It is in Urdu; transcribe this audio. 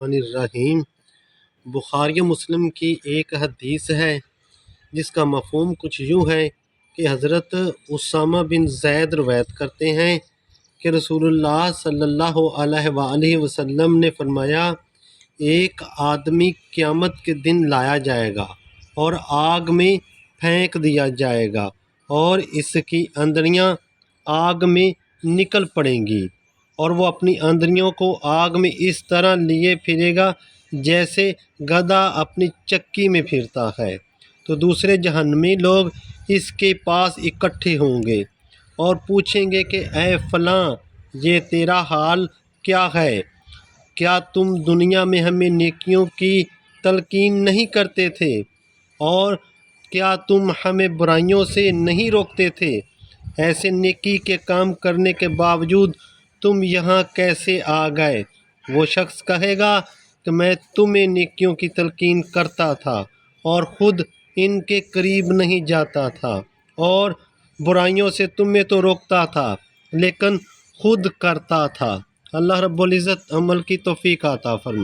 الرحیم۔ بخاری و مسلم کی ایک حدیث ہے جس کا مفہوم کچھ یوں ہے کہ حضرت اسامہ بن زید روایت کرتے ہیں کہ رسول اللہ صلی اللہ علیہ وآلہ وسلم نے فرمایا، ایک آدمی قیامت کے دن لایا جائے گا اور آگ میں پھینک دیا جائے گا اور اس کی اندڑیاں آگ میں نکل پڑیں گی، اور وہ اپنی اندڑیوں کو آگ میں اس طرح لیے پھرے گا جیسے گدھا اپنی چکی میں پھرتا ہے۔ تو دوسرے جہنمی لوگ اس کے پاس اکٹھے ہوں گے اور پوچھیں گے کہ اے فلاں، یہ تیرا حال کیا ہے؟ کیا تم دنیا میں ہمیں نیکیوں کی تلقین نہیں کرتے تھے، اور کیا تم ہمیں برائیوں سے نہیں روکتے تھے؟ ایسے نیکی کے کام کرنے کے باوجود تم یہاں کیسے آ گئے؟ وہ شخص کہے گا کہ میں تمہیں نیکیوں کی تلقین کرتا تھا اور خود ان کے قریب نہیں جاتا تھا، اور برائیوں سے تمہیں تو روکتا تھا لیکن خود کرتا تھا۔ اللہ رب العزت عمل کی توفیق عطا فرمائے۔